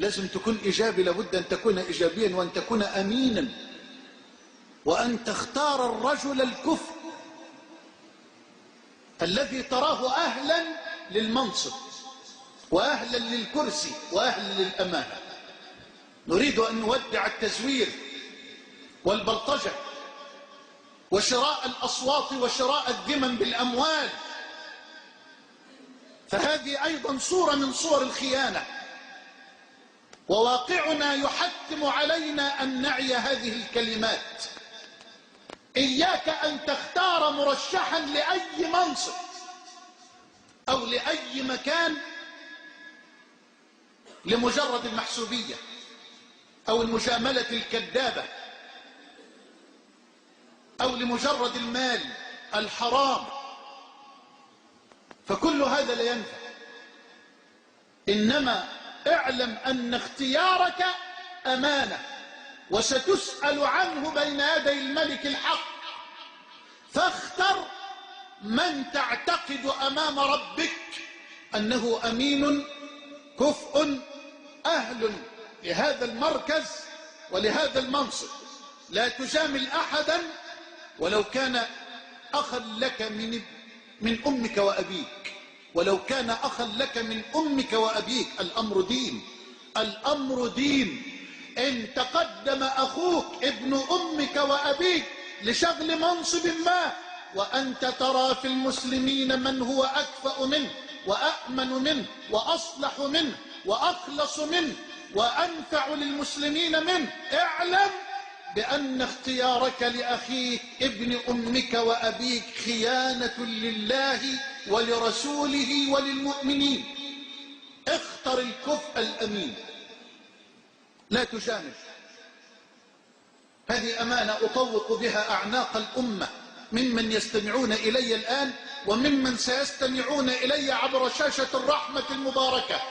لازم تكون إيجابي، لابد أن تكون إيجابيا وأن تكون أمينا، وأن تختار الرجل الكفء الذي تراه أهلا للمنصب وأهلا للكرسي وأهلا للأمانة. نريد أن نودع التزوير والبلطجة وشراء الأصوات وشراء الذمم بالأموال، فهذه أيضا صورة من صور الخيانة، وواقعنا يحتم علينا أن نعي هذه الكلمات. إياك أن تختار مرشحا لأي منصب أو لأي مكان لمجرد المحسوبية أو المجاملة الكذابة أو لمجرد المال الحرام، فكل هذا لا ينفع. إنما اعلم أن اختيارك أمانة، وستسأل عنه بين يدي الملك الحق، فاختر من تعتقد أمام ربك أنه أمين كفء أهل لهذا المركز ولهذا المنصب. لا تجامل أحدا ولو كان أخا لك من أمك وأبيك، ولو كان أخا لك من أمك وأبيك. الأمر دين، الأمر دين. إن تقدم أخوك ابن أمك وأبيك لشغل منصب ما، وأنت ترى في المسلمين من هو أكفأ منه وأأمن منه وأصلح منه وأخلص منه وأنفع للمسلمين منه، اعلم بأن اختيارك لأخيك ابن أمك وأبيك خيانة لله ولرسوله وللمؤمنين. اختر الكفء الأمين، لا تجامل. هذه أمانة أطوق بها أعناق الأمة ممن يستمعون إلي الآن وممن سيستمعون إلي عبر شاشة الرحمة المباركة.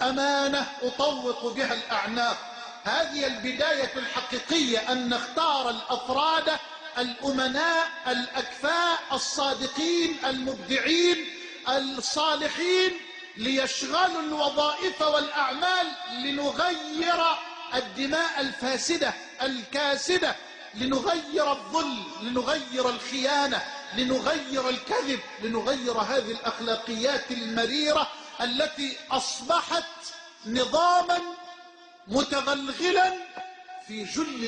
أمانة أطوق بها الأعناق. هذه البداية الحقيقية، أن نختار الأفراد الأمناء الأكفاء الصادقين المبدعين الصالحين ليشغلوا الوظائف والأعمال، لنغير الدماء الفاسدة الكاسدة، لنغير الظل، لنغير الخيانة، لنغير الكذب، لنغير هذه الأخلاقيات المريرة التي أصبحت نظاما متغلغلا في جل